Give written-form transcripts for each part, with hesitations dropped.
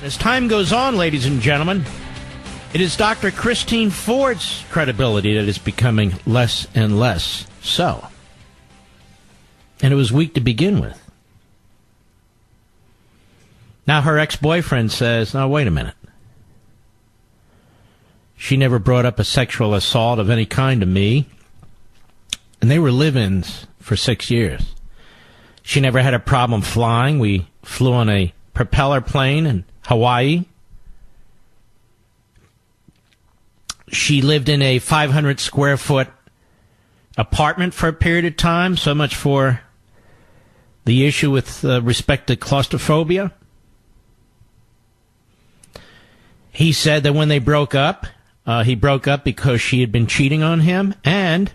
As time goes on, ladies and gentlemen, it is Dr. Christine Ford's credibility that is becoming less and less so. And it was weak to begin with. Now her ex-boyfriend says, "Now, wait a minute. She never brought up a sexual assault of any kind to me." And they were live-ins for 6 years. She never had a problem flying. We flew on a propeller plane in Hawaii. She lived in a 500-square-foot apartment for a period of time. So much for the issue with respect to claustrophobia. He said that when they broke up, he broke up because she had been cheating on him, and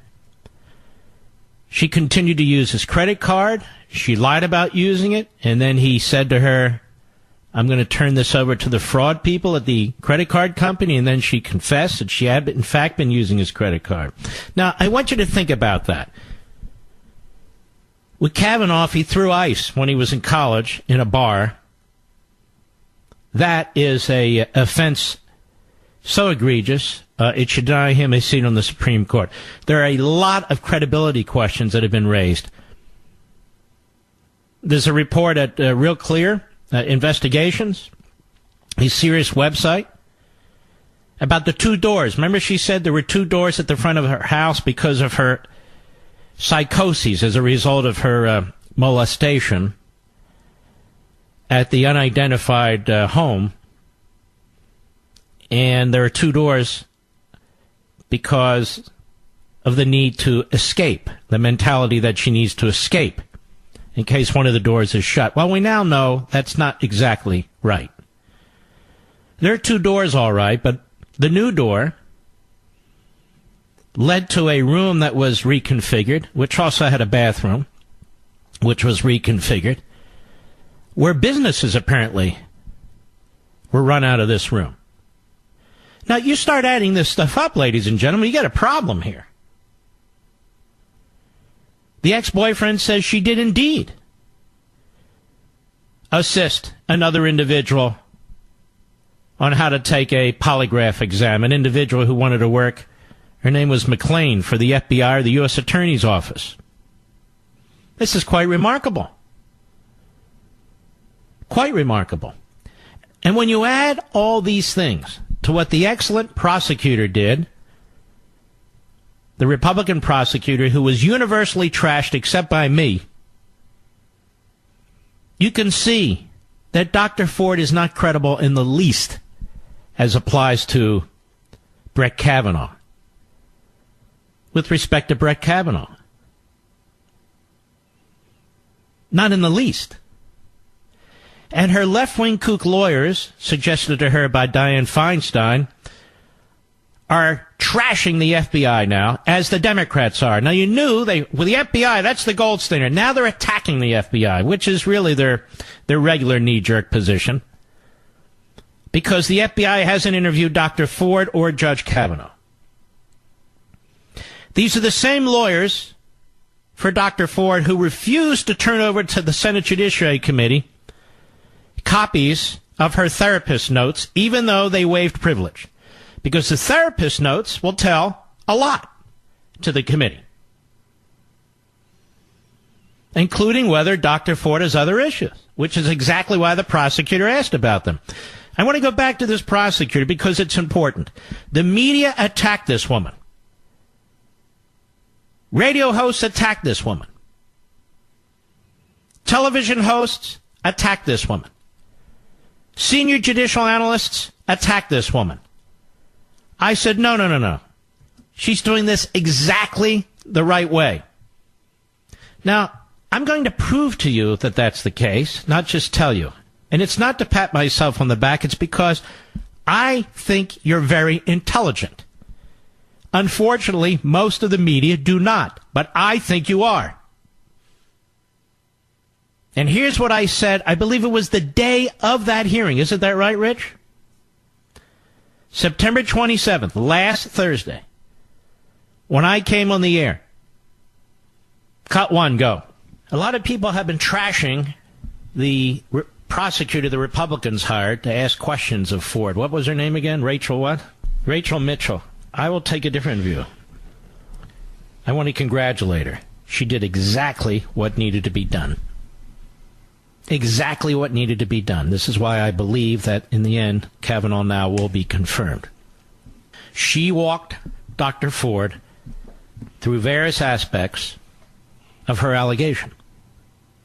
she continued to use his credit card. She lied about using it, and then he said to her, "I'm going to turn this over to the fraud people at the credit card company," and then she confessed that she had, in fact, been using his credit card. Now, I want you to think about that. With Kavanaugh, he threw ice when he was in college in a bar. That is a offense so egregious, it should deny him a seat on the Supreme Court. There are a lot of credibility questions that have been raised. There's a report at Real Clear Investigations, a serious website, about the two doors. Remember she said there were two doors at the front of her house because of her psychoses as a result of her molestation at the unidentified home. And there are two doors because of the need to escape, the mentality that she needs to escape in case one of the doors is shut. Well, we now know that's not exactly right. There are two doors, all right, but the new door led to a room that was reconfigured, which also had a bathroom, which was reconfigured, where businesses apparently were run out of this room. Now, you start adding this stuff up, ladies and gentlemen, you got a problem here. The ex-boyfriend says she did indeed assist another individual on how to take a polygraph exam, an individual who wanted to work. Her name was McLean for the FBI or the U.S. Attorney's Office. This is quite remarkable. Quite remarkable. And when you add all these things to what the excellent prosecutor did, the Republican prosecutor who was universally trashed except by me, you can see that Dr. Ford is not credible in the least as applies to Brett Kavanaugh. With respect to Brett Kavanaugh. Not in the least. And her left-wing kook lawyers, suggested to her by Dianne Feinstein, are trashing the FBI now, as the Democrats are. Now, you knew with the FBI, that's the gold standard. Now they're attacking the FBI, which is really their regular knee-jerk position, because the FBI hasn't interviewed Dr. Ford or Judge Kavanaugh. These are the same lawyers for Dr. Ford who refused to turn over to the Senate Judiciary Committee copies of her therapist notes, even though they waived privilege. Because the therapist notes will tell a lot to the committee, including whether Dr. Ford has other issues, which is exactly why the prosecutor asked about them. I want to go back to this prosecutor because it's important. The media attacked this woman. Radio hosts attacked this woman. Television hosts attacked this woman. Senior judicial analysts attacked this woman. I said, no. She's doing this exactly the right way. Now, I'm going to prove to you that that's the case, not just tell you. And it's not to pat myself on the back. It's because I think you're very intelligent. Unfortunately, most of the media do not, but I think you are. And here's what I said. I believe it was the day of that hearing. Isn't that right, Rich? September 27th, last Thursday, when I came on the air. Cut one, go. A lot of people have been trashing the prosecutor the Republicans hired to ask questions of Ford. What was her name again? Rachel what? Rachel Mitchell. I will take a different view. I want to congratulate her. She did exactly what needed to be done. Exactly what needed to be done. This is why I believe that in the end, Kavanaugh now will be confirmed. She walked Dr. Ford through various aspects of her allegation.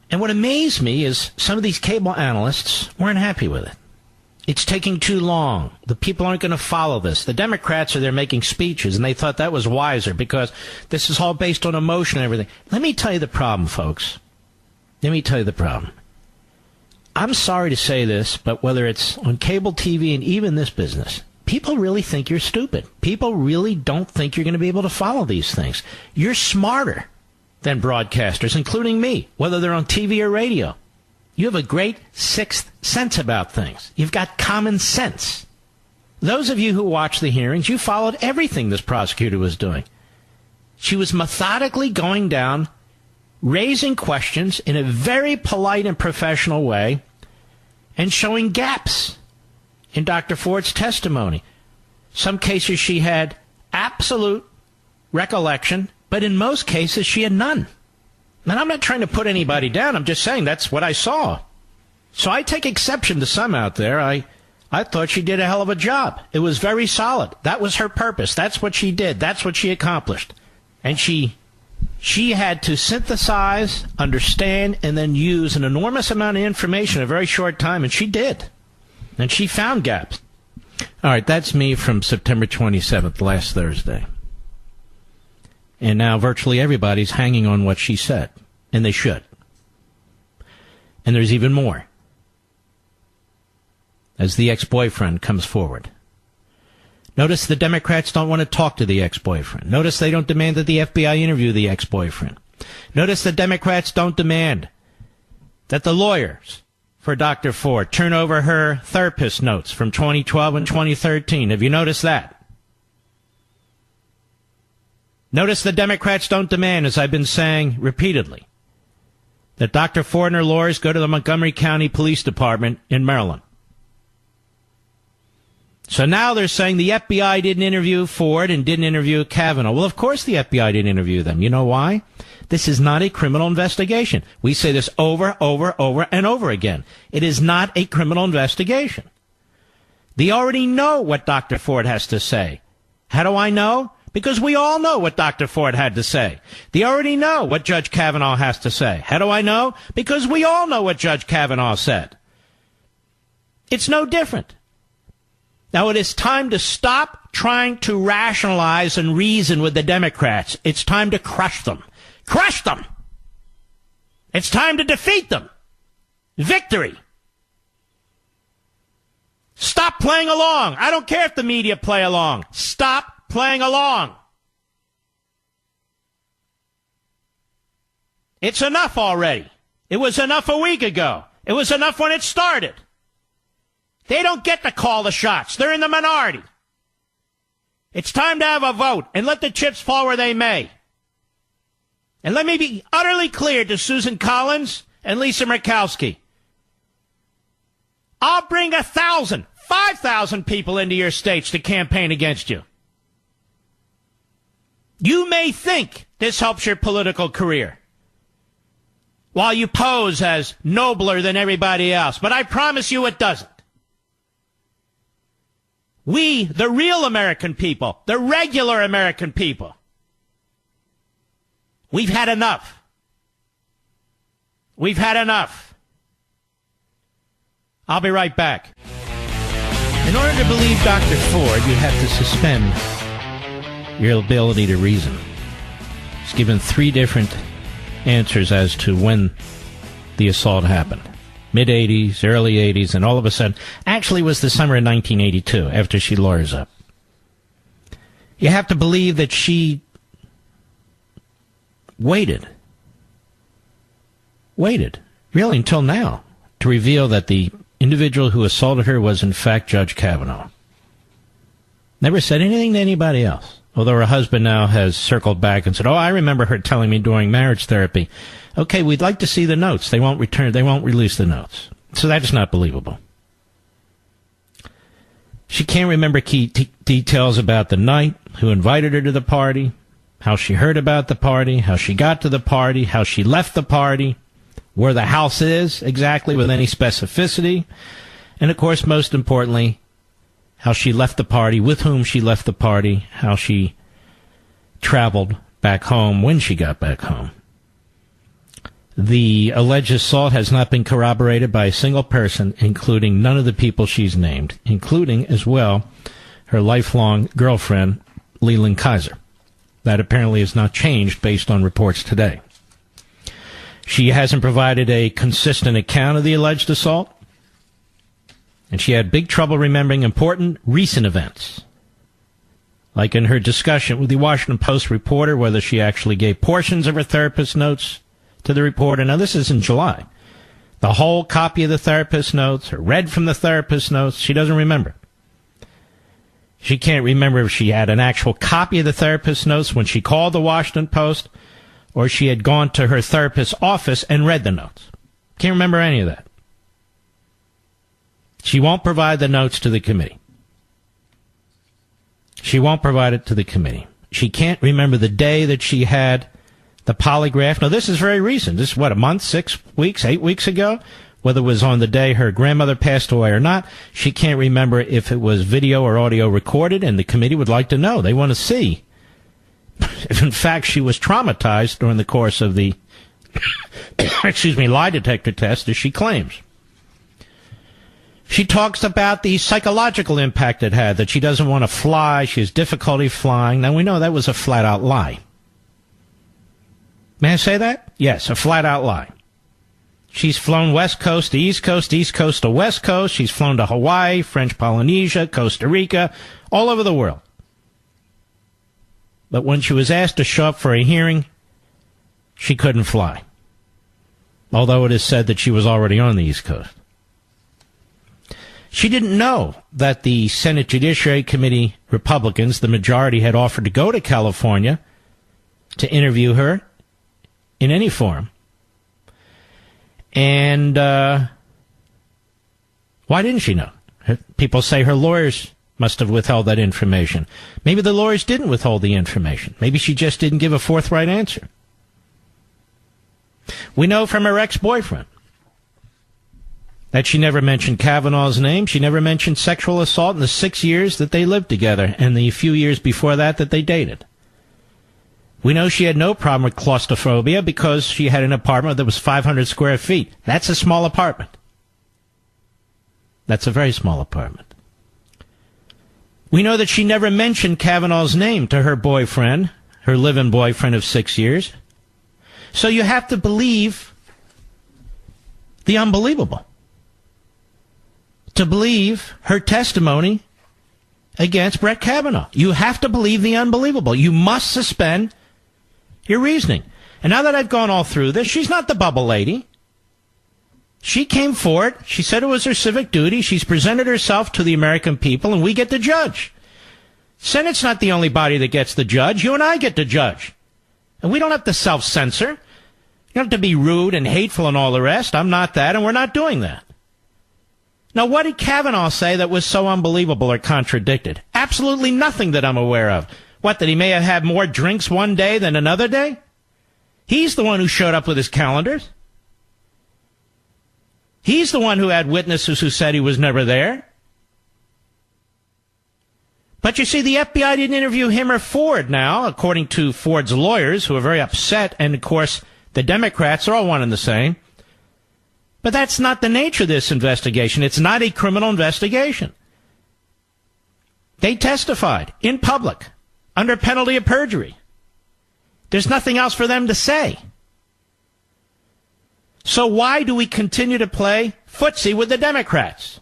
And what amazed me is some of these cable analysts weren't happy with it. It's taking too long. The people aren't going to follow this. The Democrats are there making speeches, and they thought that was wiser because this is all based on emotion and everything. Let me tell you the problem, folks. Let me tell you the problem. I'm sorry to say this, but whether it's on cable TV and even this business, people really think you're stupid. People really don't think you're going to be able to follow these things. You're smarter than broadcasters, including me, whether they're on TV or radio. You have a great sixth sense about things. You've got common sense. Those of you who watched the hearings, you followed everything this prosecutor was doing. She was methodically going down, raising questions in a very polite and professional way, and showing gaps in Dr. Ford's testimony. Some cases she had absolute recollection, but in most cases she had none. And I'm not trying to put anybody down. I'm just saying that's what I saw. So I take exception to some out there. I thought she did a hell of a job. It was very solid. That was her purpose. That's what she did. That's what she accomplished. And she had to synthesize, understand, and then use an enormous amount of information in a very short time, and she did. And she found gaps. All right, that's me from September 27th, last Thursday. And now virtually everybody's hanging on what she said, and they should. And there's even more. As the ex-boyfriend comes forward. Notice the Democrats don't want to talk to the ex-boyfriend. Notice they don't demand that the FBI interview the ex-boyfriend. Notice the Democrats don't demand that the lawyers for Dr. Ford turn over her therapist notes from 2012 and 2013. Have you noticed that? Notice the Democrats don't demand, as I've been saying repeatedly, that Dr. Ford and her lawyers go to the Montgomery County Police Department in Maryland. So now they're saying the FBI didn't interview Ford and didn't interview Kavanaugh. Well, of course the FBI didn't interview them. You know why? This is not a criminal investigation. We say this over and over again. It is not a criminal investigation. They already know what Dr. Ford has to say. How do I know? Because we all know what Dr. Ford had to say. They already know what Judge Kavanaugh has to say. How do I know? Because we all know what Judge Kavanaugh said. It's no different. Now, it is time to stop trying to rationalize and reason with the Democrats. It's time to crush them. Crush them! It's time to defeat them. Victory! Stop playing along. I don't care if the media play along. Stop playing along. It's enough already. It was enough a week ago. It was enough when it started. They don't get to call the shots. They're in the minority. It's time to have a vote and let the chips fall where they may. And let me be utterly clear to Susan Collins and Lisa Murkowski. I'll bring 1,000, 5,000 people into your states to campaign against you. You may think this helps your political career while you pose as nobler than everybody else, but I promise you it doesn't. We, the real American people, the regular American people, we've had enough. We've had enough. I'll be right back. In order to believe Dr. Ford, you have to suspend your ability to reason. He's given 3 different answers as to when the assault happened. Mid-'80s, early 80s, and all of a sudden, actually it was the summer of 1982, after she lawyers up. You have to believe that she waited, really until now, to reveal that the individual who assaulted her was in fact Judge Kavanaugh. Never said anything to anybody else. Although her husband now has circled back and said, I remember her telling me during marriage therapy, okay, we'd like to see the notes. They won't release the notes. So that's not believable. She can't remember key details about the night, who invited her to the party, how she heard about the party, how she got to the party, how she left the party, where the house is exactly with any specificity, and of course, most importantly, how she left the party, with whom she left the party, how she traveled back home when she got back home. The alleged assault has not been corroborated by a single person, including none of the people she's named, including, as well, her lifelong girlfriend, Leland Kaiser. That apparently has not changed based on reports today. She hasn't provided a consistent account of the alleged assault, and she had big trouble remembering important recent events, like in her discussion with the Washington Post reporter, whether she actually gave portions of her therapist's notes to the reporter. Now, this is in July. The whole copy of the therapist's notes, or read from the therapist's notes, she doesn't remember. She can't remember if she had an actual copy of the therapist's notes when she called the Washington Post, or she had gone to her therapist's office and read the notes. Can't remember any of that. She won't provide the notes to the committee. She won't provide it to the committee. She can't remember the day that she had the polygraph. Now, this is very recent. This is, what, a month, 6 weeks, 8 weeks ago? Whether it was on the day her grandmother passed away or not, she can't remember if it was video or audio recorded, and the committee would like to know. They want to see if, in fact, she was traumatized during the course of the lie detector test, as she claims. She talks about the psychological impact it had, that she doesn't want to fly, she has difficulty flying. Now, we know that was a flat-out lie. May I say that? Yes, a flat-out lie. She's flown West Coast to East Coast to West Coast. She's flown to Hawaii, French Polynesia, Costa Rica, all over the world. But when she was asked to show up for a hearing, she couldn't fly, although it is said that she was already on the East Coast. She didn't know that the Senate Judiciary Committee Republicans, the majority, had offered to go to California to interview her in any form. And why didn't she know? People say her lawyers must have withheld that information. Maybe the lawyers didn't withhold the information. Maybe she just didn't give a forthright answer. We know from her ex-boyfriend that she never mentioned Kavanaugh's name. She never mentioned sexual assault in the 6 years that they lived together and the few years before that they dated. We know she had no problem with claustrophobia because she had an apartment that was 500 square feet. That's a small apartment. That's a very small apartment. We know that she never mentioned Kavanaugh's name to her boyfriend, her live-in boyfriend of 6 years. So you have to believe the unbelievable. To believe her testimony against Brett Kavanaugh. You have to believe the unbelievable. You must suspend your reasoning. And now that I've gone all through this, she's not the bubble lady. She came forward. She said it was her civic duty. She's presented herself to the American people, and we get to judge. Senate's not the only body that gets to judge. You and I get to judge. And we don't have to self-censor. You don't have to be rude and hateful and all the rest. I'm not that, and we're not doing that. Now, what did Kavanaugh say that was so unbelievable or contradicted? Absolutely nothing that I'm aware of. What, that he may have had more drinks one day than another day? He's the one who showed up with his calendars. He's the one who had witnesses who said he was never there. But you see, the FBI didn't interview him or Ford now, according to Ford's lawyers, who are very upset. And, of course, the Democrats are all one and the same. But that's not the nature of this investigation. It's not a criminal investigation. They testified in public under penalty of perjury. There's nothing else for them to say. So why do we continue to play footsie with the Democrats?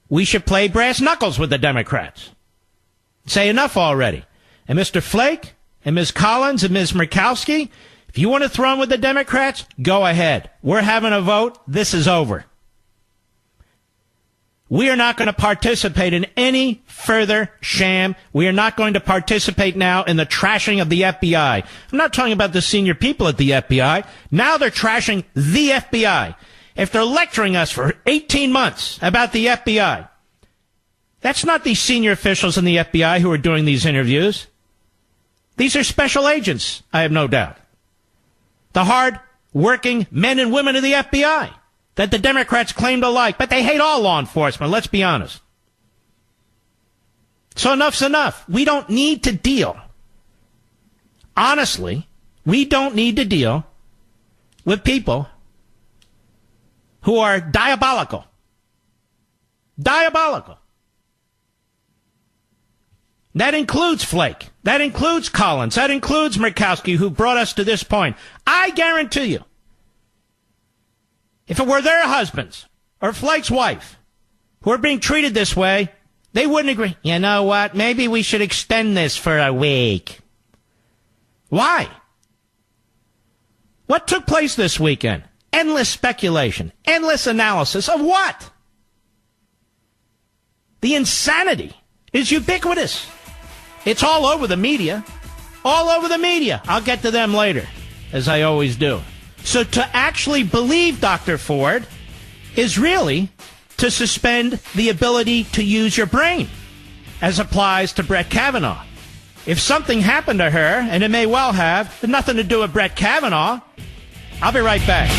We should play brass knuckles with the Democrats. Say enough already. And Mr. Flake and Ms. Collins and Ms. Murkowski, if you want to throw in with the Democrats, go ahead. We're having a vote. This is over. We are not going to participate in any further sham. We are not going to participate now in the trashing of the FBI. I'm not talking about the senior people at the FBI. Now they're trashing the FBI. after lecturing us for 18 months about the FBI. That's not the senior officials in the FBI who are doing these interviews. These are special agents, I have no doubt. The hard-working men and women of the FBI that the Democrats claim to like, but they hate all law enforcement, let's be honest. So enough's enough. We don't need to deal. Honestly, we don't need to deal with people who are diabolical. Diabolical. That includes Flake. That includes Collins. That includes Murkowski, who brought us to this point. I guarantee you, if it were their husbands or Flake's wife who are being treated this way, they wouldn't agree. You know what? Maybe we should extend this for a week. Why? What took place this weekend? Endless speculation. Endless analysis of what? The insanity is ubiquitous. It's all over the media. All over the media. I'll get to them later, as I always do. So to actually believe Dr. Ford is really to suspend the ability to use your brain, as applies to Brett Kavanaugh. If something happened to her, and it may well have, nothing to do with Brett Kavanaugh. I'll be right back.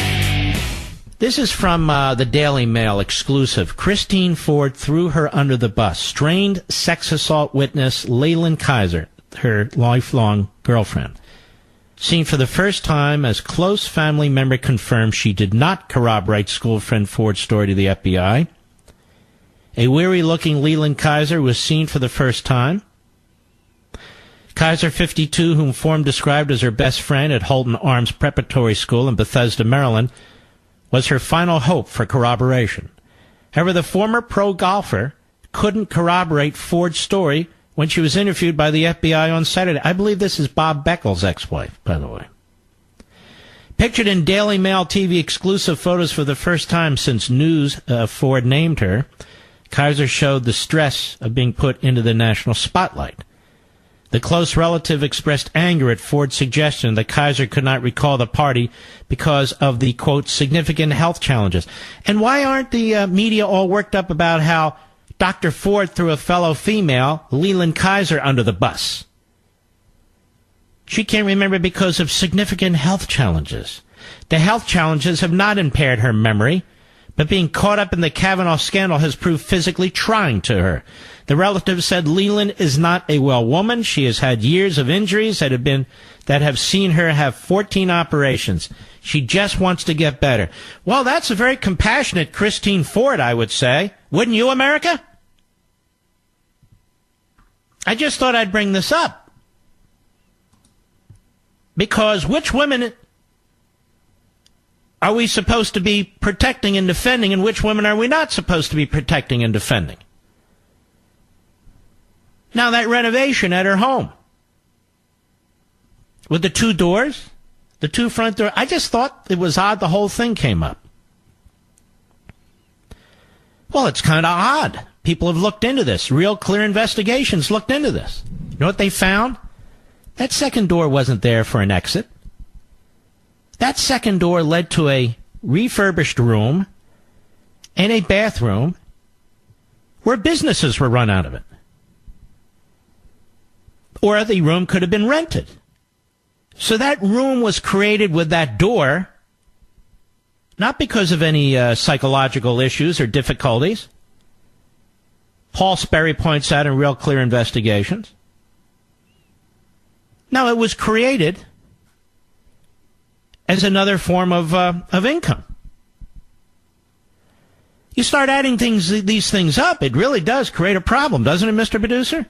This is from the Daily Mail exclusive. Christine Ford threw her under the bus. Strained sex assault witness Leland Kaiser, her lifelong girlfriend, seen for the first time as close family member, confirmed she did not corroborate school friend Ford's story to the FBI. A weary-looking Leland Kaiser was seen for the first time. Kaiser, 52, whom Ford described as her best friend at Holton Arms Preparatory School in Bethesda, Maryland, was her final hope for corroboration. However, the former pro golfer couldn't corroborate Ford's story when she was interviewed by the FBI on Saturday. I believe this is Bob Beckel's ex-wife, by the way. Pictured in Daily Mail TV exclusive photos for the first time since news Ford named her, Kaiser showed the stress of being put into the national spotlight. The close relative expressed anger at Ford's suggestion that Kaiser could not recall the party because of the, quote, significant health challenges. And why aren't the media all worked up about how Dr. Ford threw a fellow female, Leland Kaiser, under the bus? She can't remember because of significant health challenges. The health challenges have not impaired her memory, but being caught up in the Kavanaugh scandal has proved physically trying to her. The relative said Leland is not a well woman. She has had years of injuries that have seen her have 14 operations. She just wants to get better. Well, that's a very compassionate Christine Ford, I would say. Wouldn't you, America? I just thought I'd bring this up. Because which women are we supposed to be protecting and defending, and which women are we not supposed to be protecting and defending? Now, that renovation at her home with the two doors, the two front doors, I just thought it was odd the whole thing came up. Well, it's kind of odd. People have looked into this. Real Clear Investigations looked into this. You know what they found? That second door wasn't there for an exit. That second door led to a refurbished room and a bathroom where businesses were run out of it. Or the room could have been rented. So that room was created with that door, not because of any psychological issues or difficulties. Paul Sperry points out in Real Clear Investigations. No, it was created as another form of income. You start adding these things up, it really does create a problem, doesn't it, Mr. Producer?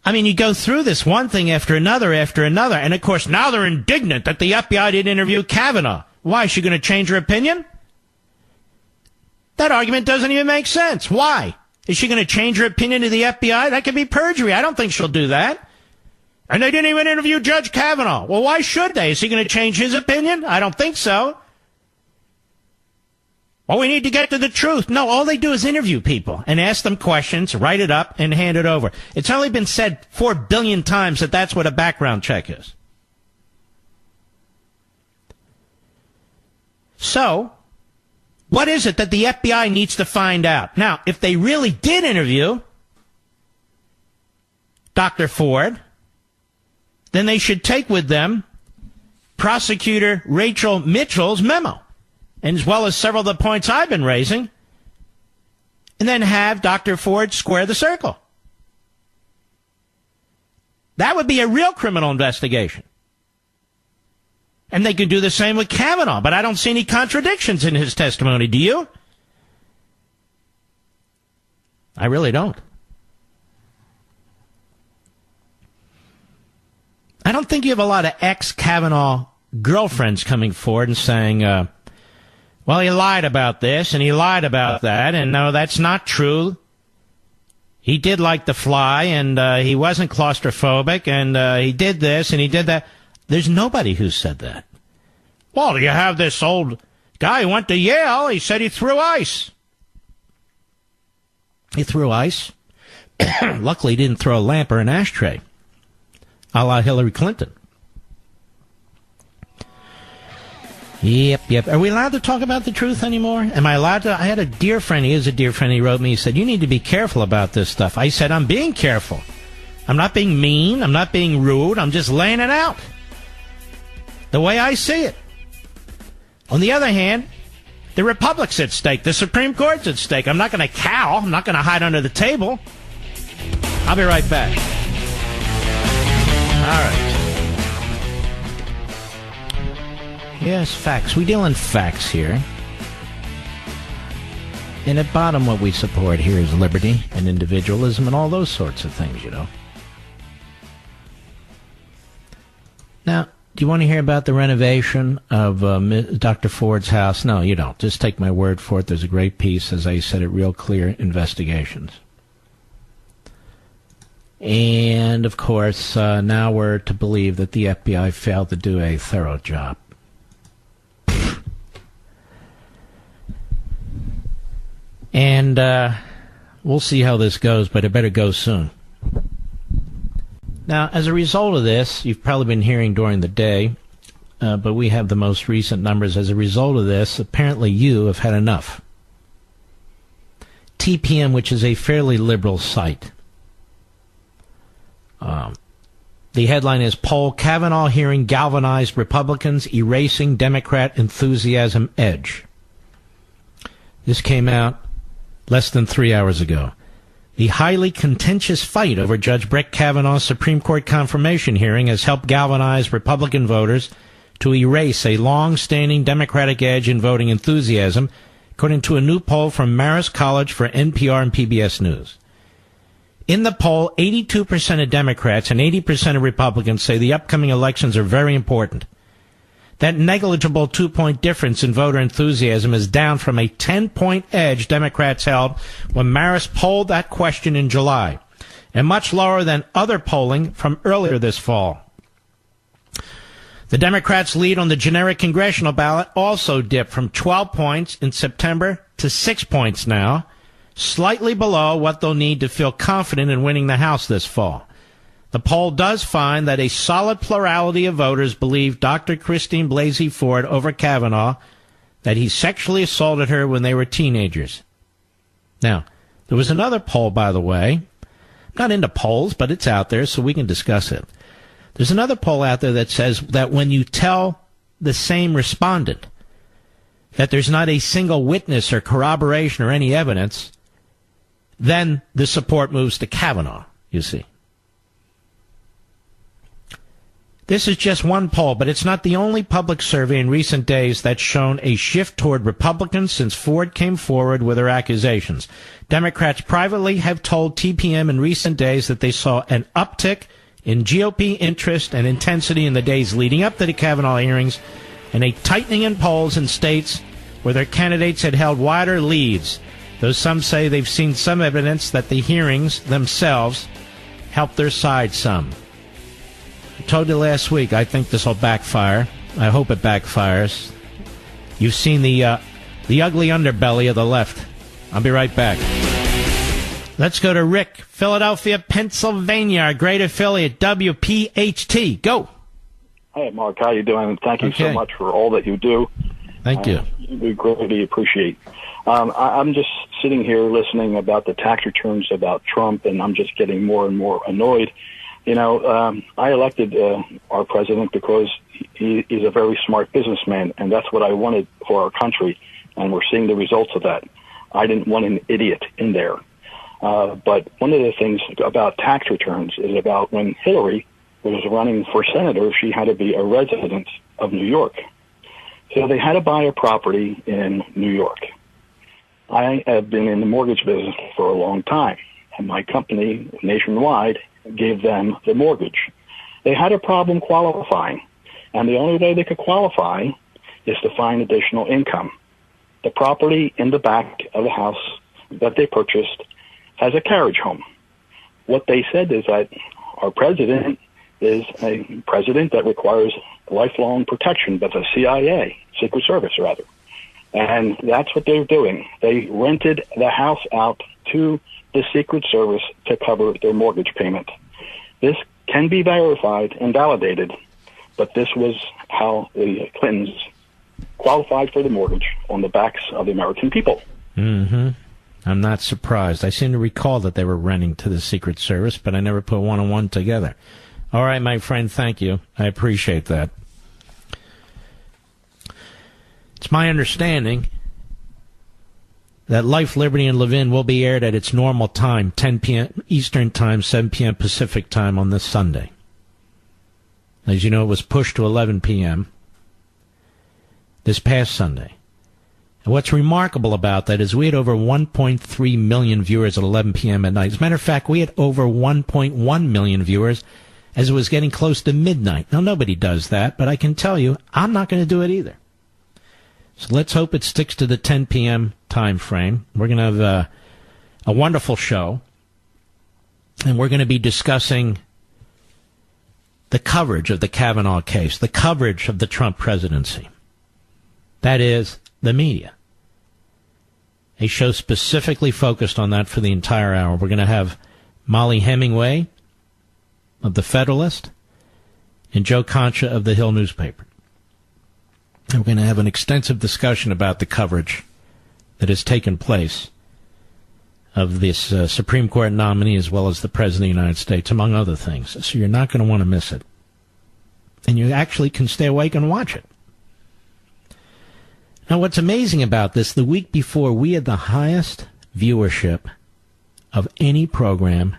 I mean, you go through this one thing after another, and of course now they're indignant that the FBI didn't interview Kavanaugh. Why, is she going to change her opinion? That argument doesn't even make sense. Why? Is she going to change her opinion to the FBI? That could be perjury. I don't think she'll do that. And they didn't even interview Judge Kavanaugh. Well, why should they? Is he going to change his opinion? I don't think so. Well, we need to get to the truth. No, all they do is interview people and ask them questions, write it up, and hand it over. It's only been said 4 billion times that that's what a background check is. So, what is it that the FBI needs to find out? Now, if they really did interview Dr. Ford, then they should take with them Prosecutor Rachel Mitchell's memo, and as well as several of the points I've been raising, and then have Dr. Ford square the circle. That would be a real criminal investigation. And they could do the same with Kavanaugh, but I don't see any contradictions in his testimony. Do you? I really don't. I don't think you have a lot of ex-Kavanaugh girlfriends coming forward and saying, well, he lied about this and he lied about that, and no, that's not true. He did like to fly, and he wasn't claustrophobic, and he did this and he did that. There's nobody who said that. Well, you have this old guy who went to Yale. He said he threw ice. He threw ice? Luckily, he didn't throw a lamp or an ashtray, a la Hillary Clinton. Yep. Are we allowed to talk about the truth anymore? Am I allowed to? I had a dear friend. He is a dear friend. He wrote me. He said, you need to be careful about this stuff. I said, I'm being careful. I'm not being mean. I'm not being rude. I'm just laying it out the way I see it. On the other hand, the Republic's at stake. The Supreme Court's at stake. I'm not going to cow. I'm not going to hide under the table. I'll be right back. All right. Yes, facts. We deal in facts here. And at bottom, what we support here is liberty and individualism and all those sorts of things, you know. Now, do you want to hear about the renovation of Dr. Ford's house? No, you don't. Just take my word for it. There's a great piece, as I said, at Real Clear Investigations. And, of course, now we're to believe that the FBI failed to do a thorough job. And we'll see how this goes, but it better go soon. Now, as a result of this, you've probably been hearing during the day, but we have the most recent numbers. As a result of this, apparently you have had enough. TPM, which is a fairly liberal site. The headline is, Poll Kavanaugh hearing galvanized Republicans, erasing Democrat enthusiasm edge. This came out less than 3 hours ago. The highly contentious fight over Judge Brett Kavanaugh's Supreme Court confirmation hearing has helped galvanize Republican voters to erase a long-standing Democratic edge in voting enthusiasm, according to a new poll from Marist College for NPR and PBS News. In the poll, 82% of Democrats and 80% of Republicans say the upcoming elections are very important. That negligible 2-point difference in voter enthusiasm is down from a 10-point edge Democrats held when Marist polled that question in July, and much lower than other polling from earlier this fall. The Democrats' lead on the generic congressional ballot also dipped from 12 points in September to 6 points now, slightly below what they'll need to feel confident in winning the House this fall. The poll does find that a solid plurality of voters believe Dr. Christine Blasey Ford over Kavanaugh, that he sexually assaulted her when they were teenagers. Now, there was another poll, by the way. I'm not into polls, but it's out there, so we can discuss it. There's another poll out there that says that when you tell the same respondent that there's not a single witness or corroboration or any evidence, then the support moves to Kavanaugh, you see. This is just one poll, but it's not the only public survey in recent days that's shown a shift toward Republicans since Ford came forward with her accusations. Democrats privately have told TPM in recent days that they saw an uptick in GOP interest and intensity in the days leading up to the Kavanaugh hearings, and a tightening in polls in states where their candidates had held wider leads, though some say they've seen some evidence that the hearings themselves helped their side some. I told you last week, I think this will backfire. I hope it backfires. You've seen the ugly underbelly of the left. I'll be right back. Let's go to Rick, Philadelphia, Pennsylvania, our great affiliate, WPHT. Go. Hey, Mark, how you doing? Thank you so much for all that you do. Thank you. We greatly appreciate. I'm just sitting here listening about the tax returns about Trump, and I'm just getting more and more annoyed. I elected our president because he's a very smart businessman, and that's what I wanted for our country, and we're seeing the results of that. I didn't want an idiot in there. But one of the things about tax returns is about when Hillary was running for senator, she had to be a resident of New York. So they had to buy a property in New York. I have been in the mortgage business for a long time, and my company, Nationwide, gave them the mortgage. They had a problem qualifying, and the only way they could qualify is to find additional income. The property in the back of the house that they purchased has a carriage home. What they said is that our president is a president that requires lifelong protection by the CIA, Secret Service rather. And that's what they're doing. They rented the house out to the Secret Service to cover their mortgage payment. This can be verified and validated, but this was how the Clintons qualified for the mortgage on the backs of the American people. Mm-hmm. I'm not surprised. I seem to recall that they were renting to the Secret Service, but I never put one and one together. All right, my friend, thank you. I appreciate that. It's my understanding that Life, Liberty, and Levin will be aired at its normal time, 10 p.m. Eastern Time, 7 p.m. Pacific Time on this Sunday. As you know, it was pushed to 11 p.m. this past Sunday. And what's remarkable about that is we had over 1.3 million viewers at 11 p.m. at night. As a matter of fact, we had over 1.1 million viewers as it was getting close to midnight. Now, nobody does that, but I can tell you, I'm not going to do it either. So let's hope it sticks to the 10 p.m. time frame. We're going to have a wonderful show, and we're going to be discussing the coverage of the Kavanaugh case, the coverage of the Trump presidency. That is, the media. A show specifically focused on that for the entire hour. We're going to have Molly Hemingway of The Federalist and Joe Concha of The Hill newspaper. And we're going to have an extensive discussion about the coverage that has taken place of this Supreme Court nominee as well as the President of the United States, among other things. So you're not going to want to miss it. And you actually can stay awake and watch it. Now, what's amazing about this, the week before, we had the highest viewership of any program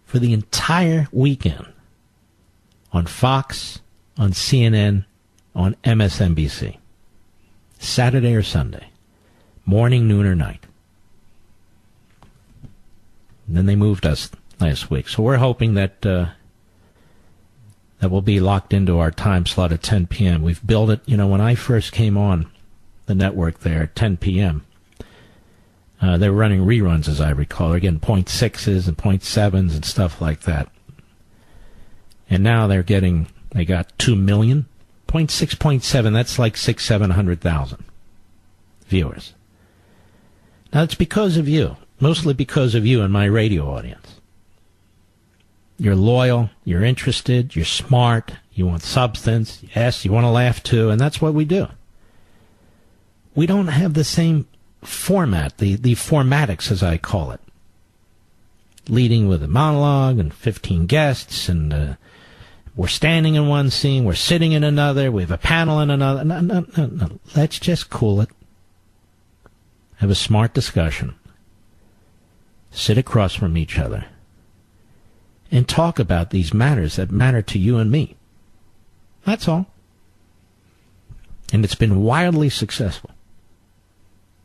for the entire weekend on Fox, on CNN, on MSNBC. Saturday or Sunday. Morning, noon, or night. And then they moved us last week. So we're hoping that that will be locked into our time slot at 10 p.m. We've built it. You know, when I first came on the network there at 10 p.m., they were running reruns, as I recall. They're getting 0.6s and 0.7s and stuff like that. And now they got 2 million. 0.6, 0.7, that's like 700,000 viewers. Now, it's because of you. Mostly because of you and my radio audience. You're loyal, you're interested, you're smart, you want substance, yes, you want to laugh too, and that's what we do. We don't have the same format, the formatics, as I call it. Leading with a monologue and 15 guests, and we're standing in one scene, we're sitting in another, we have a panel in another. No. Let's just cool it. Have a smart discussion. Sit across from each other and talk about these matters that matter to you and me. That's all. And it's been wildly successful.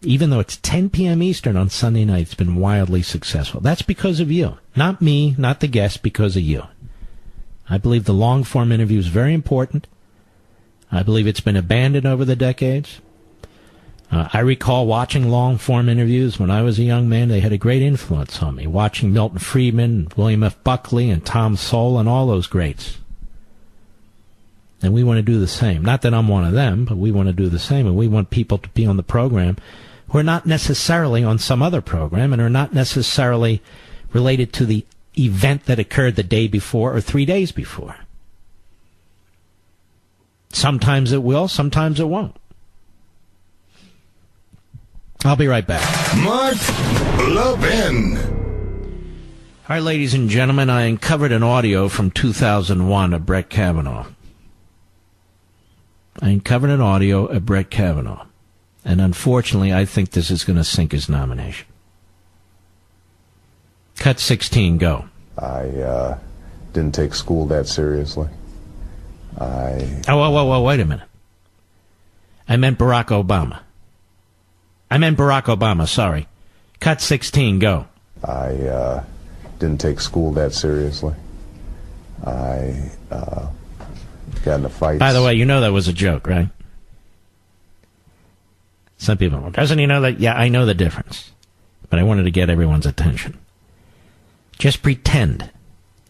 Even though it's 10 p.m. Eastern on Sunday night, it's been wildly successful. That's because of you. Not me, not the guest, because of you. I believe the long-form interview is very important. I believe it's been abandoned over the decades. I recall watching long-form interviews when I was a young man. They had a great influence on me, watching Milton Friedman, William F. Buckley, and Tom Sowell, and all those greats. And we want to do the same. Not that I'm one of them, but we want to do the same. And we want people to be on the program who are not necessarily on some other program and are not necessarily related to the event that occurred the day before or 3 days before. Sometimes it will, sometimes it won't. I'll be right back. Mark Levin. All right, ladies and gentlemen, I uncovered an audio from 2001 of Brett Kavanaugh. And unfortunately, I think this is going to sink his nomination. Cut 16, go. I didn't take school that seriously. Oh, wait a minute. I meant Barack Obama, sorry. Cut 16, go. I didn't take school that seriously. I got in a fight. By the way, you know that was a joke, right? Some people, doesn't he know that? Yeah, I know the difference. But I wanted to get everyone's attention. Just pretend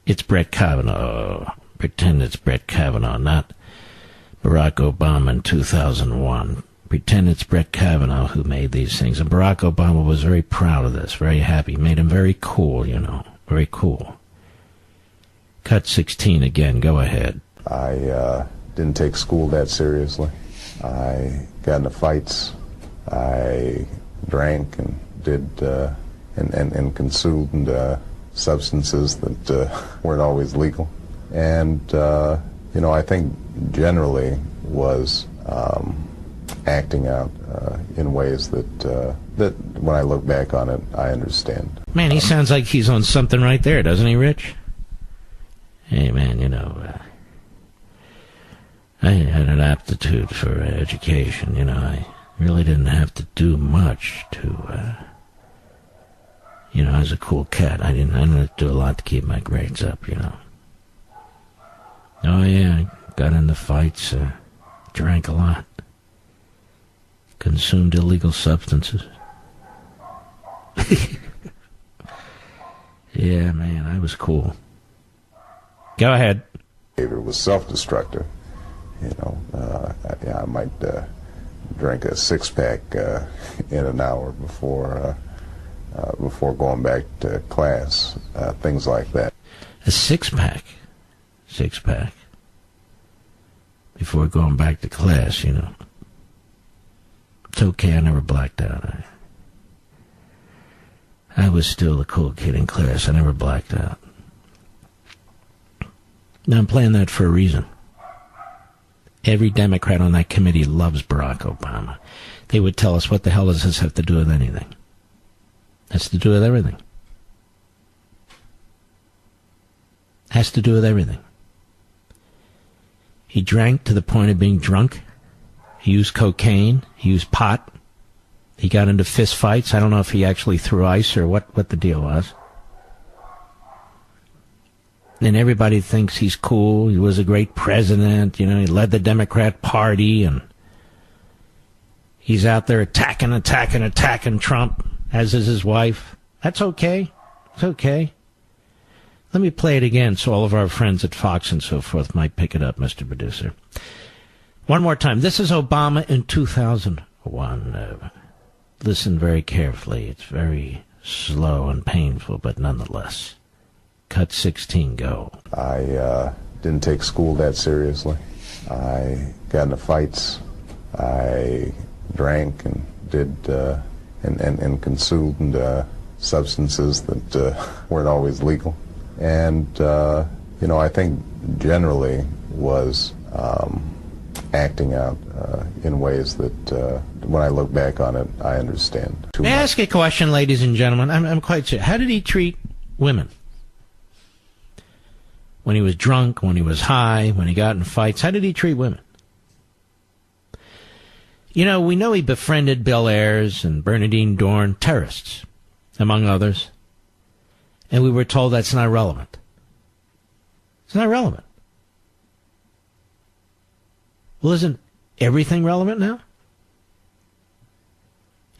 it's Brett Kavanaugh. Pretend it's Brett Kavanaugh, not Barack Obama in 2001. Pretend it's Brett Kavanaugh who made these things. And Barack Obama was very proud of this, very happy. Made him very cool, very cool. Cut 16 again, go ahead. I didn't take school that seriously. I got into fights. I drank and did and consumed substances that weren't always legal. And, I think generally was acting out in ways that when I look back on it, I understand. Man, he sounds like he's on something right there, doesn't he, Rich? Hey, man, I had an aptitude for education, I really didn't have to do much to, I was a cool cat. I didn't have to do a lot to keep my grades up, Oh, yeah, I got into fights, drank a lot, consumed illegal substances. Yeah, man, I was cool. Go ahead. Behavior was self-destructive. I might drink a six-pack in an hour before going back to class, things like that. A six-pack before going back to class, It's okay, I never blacked out. I was still the cool kid in class. I never blacked out. Now, I'm playing that for a reason. Every Democrat on that committee loves Barack Obama. They would tell us, what the hell does this have to do with anything? It has to do with everything. Has to do with everything. He drank to the point of being drunk. He used cocaine. He used pot. He got into fist fights. I don't know if he actually threw ice or what the deal was. And everybody thinks he's cool. He was a great president. He led the Democrat Party, and he's out there attacking Trump, as is his wife. That's okay. It's okay. Let me play it again so all of our friends at Fox and so forth might pick it up, Mr. Producer. One more time. This is Obama in 2001. Listen very carefully. It's very slow and painful, but nonetheless. Cut 16, go. I didn't take school that seriously. I got into fights. I drank and did and consumed substances that weren't always legal. And, I think generally was acting out in ways that when I look back on it, I understand. May I ask a question, ladies and gentlemen? I'm quite serious. How did he treat women? When he was drunk, when he was high, when he got in fights, how did he treat women? We know he befriended Bill Ayers and Bernadine Dorn, terrorists, among others. And we were told that's not relevant. It's not relevant. Well, isn't everything relevant now?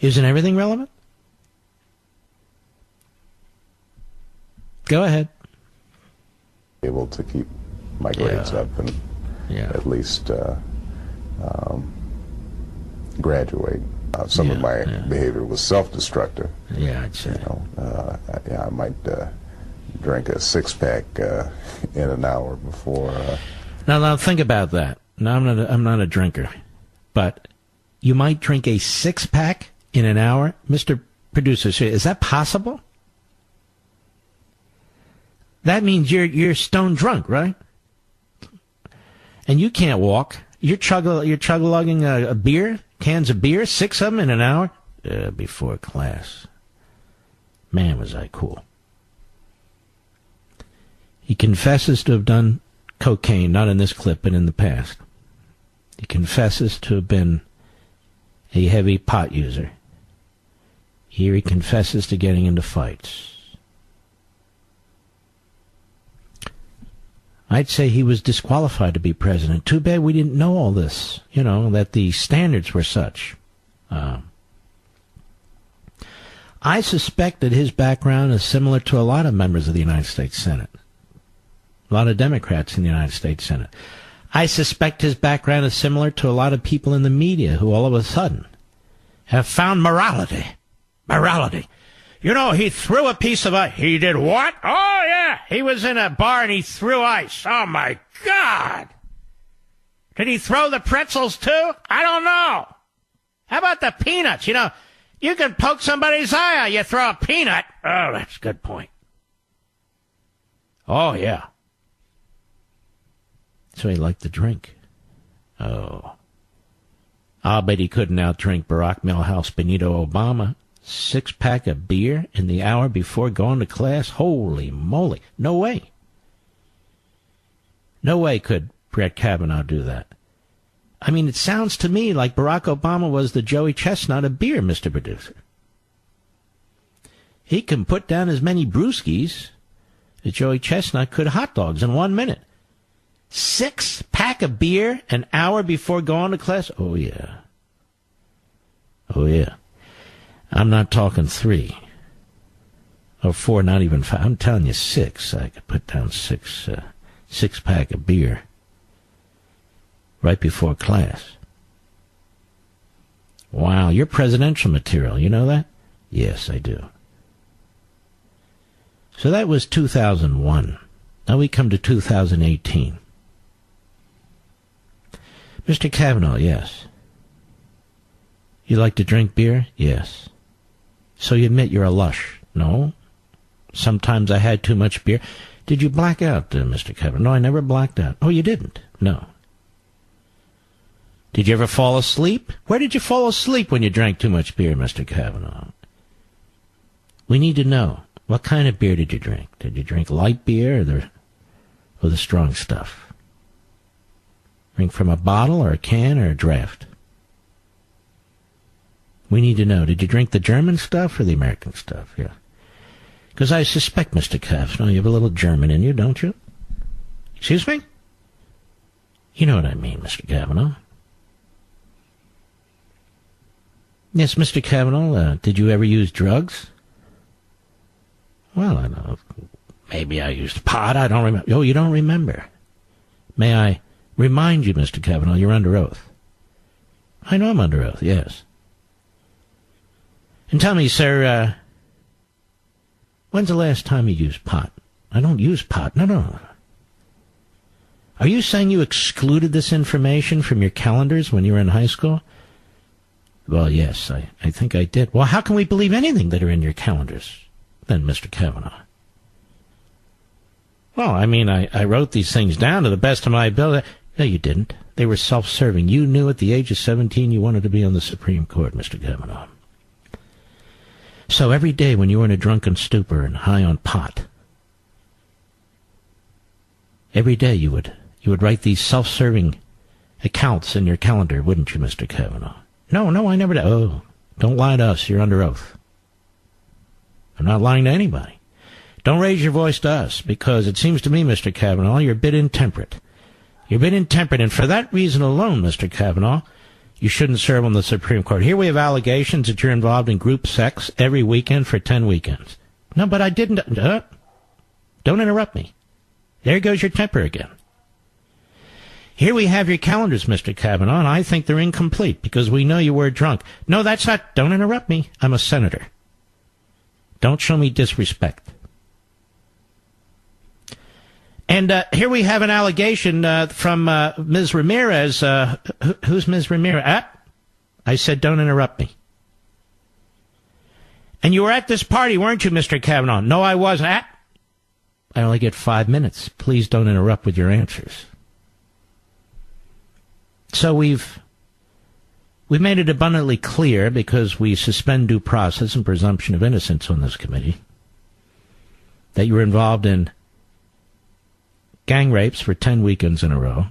Isn't everything relevant? Go ahead. Able to keep my grades up and at least graduate. Some of my behavior was self-destructive. Yeah, I'd say. I might drink a six-pack in an hour before. Now think about that. Now I'm not a drinker, but you might drink a six-pack in an hour? Mr. Producer, is that possible? That means you're stone drunk, right? And you can't walk. You're chug-lugging a beer, cans of beer, 6 of them in an hour before class. Man, was I cool. He confesses to have done cocaine, not in this clip, but in the past. He confesses to have been a heavy pot user. Here he confesses to getting into fights. I'd say he was disqualified to be president. Too bad we didn't know all this, that the standards were such. I suspect that his background is similar to a lot of members of the United States Senate. A lot of Democrats in the United States Senate. I suspect his background is similar to a lot of people in the media who all of a sudden have found morality. Morality. He threw a piece of ice. He did what? Oh, yeah. He was in a bar and he threw ice. Oh, my God. Did he throw the pretzels, too? I don't know. How about the peanuts? You can poke somebody's eye out. You throw a peanut. Oh, that's a good point. Oh, yeah. So he liked to drink. Oh. I'll bet he couldn't outdrink Barack Milhouse Benito Obama. 6-pack of beer in the hour before going to class? Holy moly. No way. No way could Brett Kavanaugh do that. I mean, it sounds to me like Barack Obama was the Joey Chestnut of beer, Mr. Producer. He can put down as many brewskis as Joey Chestnut could hot dogs in 1 minute. 6-pack of beer an hour before going to class? Oh, yeah. Oh, yeah. I'm not talking 3 or 4, not even 5. I'm telling you 6. I could put down 6-pack of beer right before class. Wow, you're presidential material. You know that? Yes, I do. So that was 2001. Now we come to 2018. Mr. Kavanaugh, yes. You like to drink beer? Yes. So you admit you're a lush? No. Sometimes I had too much beer. Did you black out, Mr. Kavanaugh? No, I never blacked out. Oh, you didn't? No. Did you ever fall asleep? Where did you fall asleep when you drank too much beer, Mr. Kavanaugh? We need to know. What kind of beer did you drink? Did you drink light beer or the strong stuff? Drink from a bottle or a can or a draft? We need to know. Did you drink the German stuff or the American stuff? Yeah. Because I suspect, Mr. Kavanaugh, you have a little German in you, don't you? Excuse me? You know what I mean, Mr. Kavanaugh. Yes, Mr. Kavanaugh, did you ever use drugs? Well, I don't know. Maybe I used pot. I don't remember. Oh, you don't remember. May I remind you, Mr. Kavanaugh, you're under oath. I know I'm under oath, yes. And tell me, sir, when's the last time you used pot? I don't use pot. No. Are you saying you excluded this information from your calendars when you were in high school? Well, yes, I think I did. Well, how can we believe anything that are in your calendars, then, Mr. Kavanaugh? Well, I mean, I wrote these things down to the best of my ability. No, you didn't. They were self-serving. You knew at the age of 17 you wanted to be on the Supreme Court, Mr. Kavanaugh. So every day when you were in a drunken stupor and high on pot, every day you would write these self-serving accounts in your calendar, wouldn't you, Mr. Kavanaugh? No, I never did. Oh, don't lie to us. You're under oath. I'm not lying to anybody. Don't raise your voice to us, because it seems to me, Mr. Kavanaugh, you're a bit intemperate. You're a bit intemperate, and for that reason alone, Mr. Kavanaugh, you shouldn't serve on the Supreme Court. Here we have allegations that you're involved in group sex every weekend for 10 weekends. No, but I didn't. Don't interrupt me. There goes your temper again. Here we have your calendars, Mr. Kavanaugh, and I think they're incomplete because we know you were drunk. No, that's not. Don't interrupt me. I'm a senator. Don't show me disrespect. And here we have an allegation from Ms. Ramirez. Who's Ms. Ramirez? I said don't interrupt me. And you were at this party, weren't you, Mr. Kavanaugh? No, I wasn't. I only get 5 minutes. Please don't interrupt with your answers. So we've made it abundantly clear, because we suspend due process and presumption of innocence on this committee, that you were involved in gang rapes for 10 weekends in a row.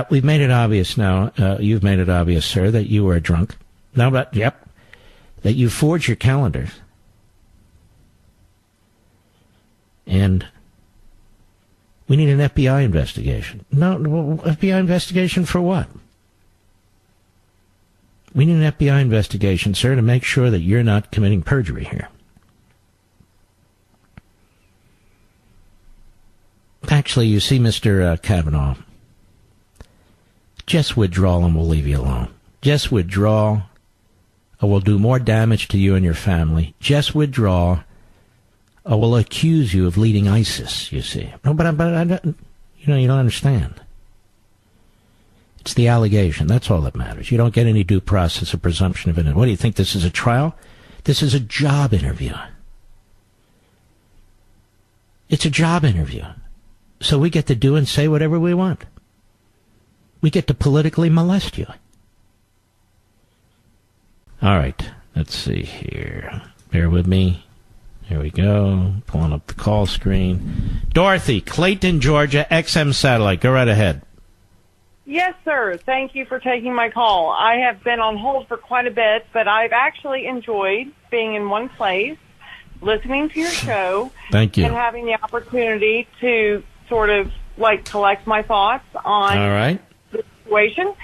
We've made it obvious now, you've made it obvious, sir, that you were drunk. No, but, yep, that you forged your calendars. And we need an FBI investigation. No, FBI investigation for what? We need an FBI investigation, sir, to make sure that you're not committing perjury here. Actually, you see, Mr. Kavanaugh, just withdraw and we'll leave you alone. Just withdraw or we'll do more damage to you and your family. Just withdraw or we'll accuse you of leading ISIS, you see. No, but I don't, you don't understand. It's the allegation. That's all that matters. You don't get any due process or presumption of innocence. What do you think? This is a trial? This is a job interview. It's a job interview. So we get to do and say whatever we want. We get to politically molest you. All right. Let's see here. Bear with me. Here we go. Pulling up the call screen. Dorothy, Clayton, Georgia, XM Satellite. Go right ahead. Yes, sir. Thank you for taking my call. I have been on hold for quite a bit, but I've actually enjoyed being in one place, listening to your show. Thank you. And having the opportunity to sort of, collect my thoughts on all right. the situation.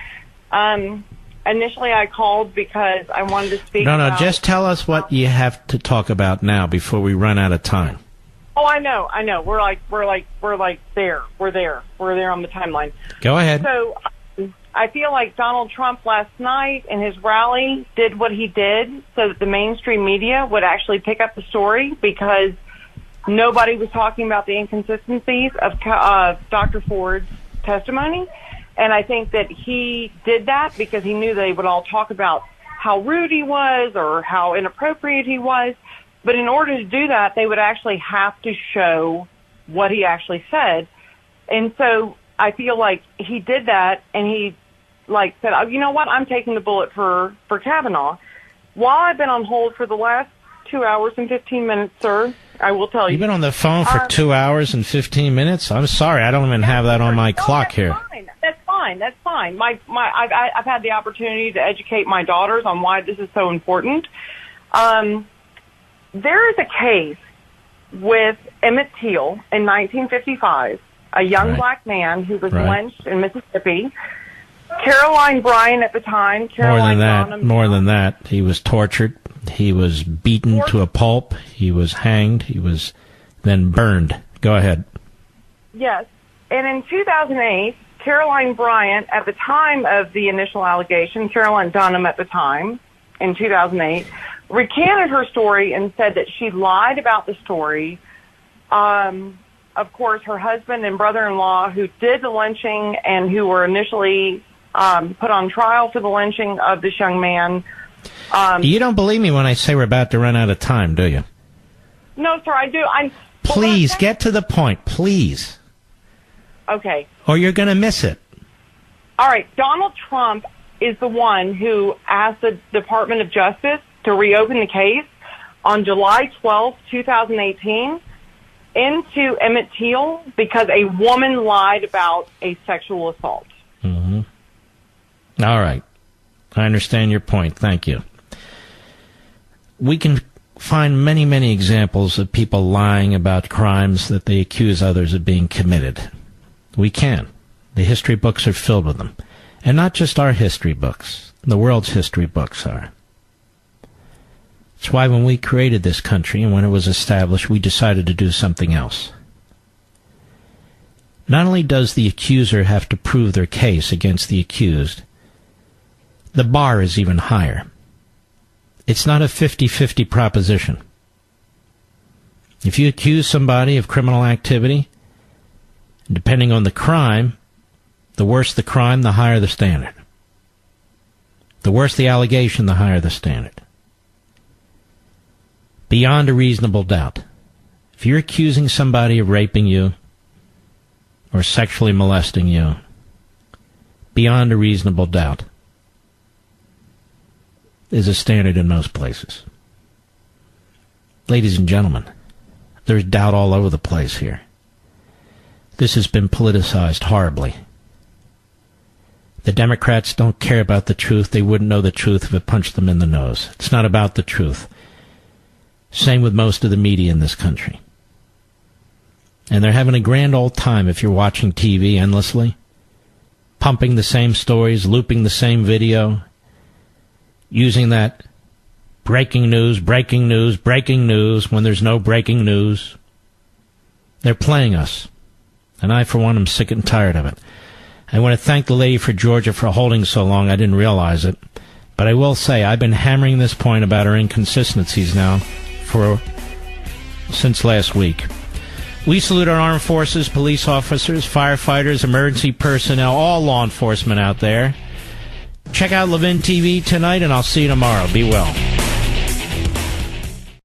Initially, I called because I wanted to speak No, about... just tell us what you have to talk about now before we run out of time. Oh, I know. We're there. We're there on the timeline. Go ahead. So I feel like Donald Trump last night in his rally did what he did so that the mainstream media would actually pick up the story, because nobody was talking about the inconsistencies of Dr. Ford's testimony. And I think that he did that because he knew they would all talk about how rude he was or how inappropriate he was. But in order to do that, they would actually have to show what he actually said. And so I feel like he did that, and he said, oh, you know what, I'm taking the bullet for Kavanaugh. While I've been on hold for the last 2 hours and 15 minutes, sir, I will tell you. You've been on the phone for 2 hours and 15 minutes? I'm sorry, I don't even have that on my clock here. That's fine. I've had the opportunity to educate my daughters on why this is so important. There is a case with Emmett Till in 1955, a young black man who was lynched in Mississippi. Caroline Bryan at the time. More than that. He was tortured. He was beaten to a pulp. He was hanged. He was then burned. Go ahead. Yes. And in 2008, Caroline Bryant, at the time of the initial allegation, Carolyn Dunham at the time, in 2008, recanted her story and said that she lied about the story. Of course, her husband and brother-in-law, who did the lynching and who were initially put on trial for the lynching of this young man. You don't believe me when I say we're about to run out of time, do you? No, sir, I do. Please, get to the point, please. Okay. Or you're going to miss it. All right. Donald Trump is the one who asked the Department of Justice to reopen the case on July 12, 2018, into Emmett Till because a woman lied about a sexual assault. Mm-hmm. All right. I understand your point. Thank you. We can find many, many examples of people lying about crimes that they accuse others of being committed. We can. The history books are filled with them. And not just our history books. The world's history books are. It's why when we created this country and when it was established, we decided to do something else. Not only does the accuser have to prove their case against the accused, the bar is even higher. It's not a 50-50 proposition. If you accuse somebody of criminal activity, depending on the crime, the worse the crime, the higher the standard. The worse the allegation, the higher the standard. beyond a reasonable doubt. If you're accusing somebody of raping you or sexually molesting you, beyond a reasonable doubt is a standard in most places. Ladies and gentlemen, there's doubt all over the place here. This has been politicized horribly. The Democrats don't care about the truth. They wouldn't know the truth if it punched them in the nose. It's not about the truth. Same with most of the media in this country. And they're having a grand old time if you're watching TV endlessly, pumping the same stories, looping the same video, using that breaking news when there's no breaking news. They're playing us. And I, for one, am sick and tired of it. I want to thank the lady for Georgia for holding so long. I didn't realize it. But I will say, I've been hammering this point about her inconsistencies now since last week. We salute our armed forces, police officers, firefighters, emergency personnel, all law enforcement out there. Check out Levin TV tonight, and I'll see you tomorrow. Be well.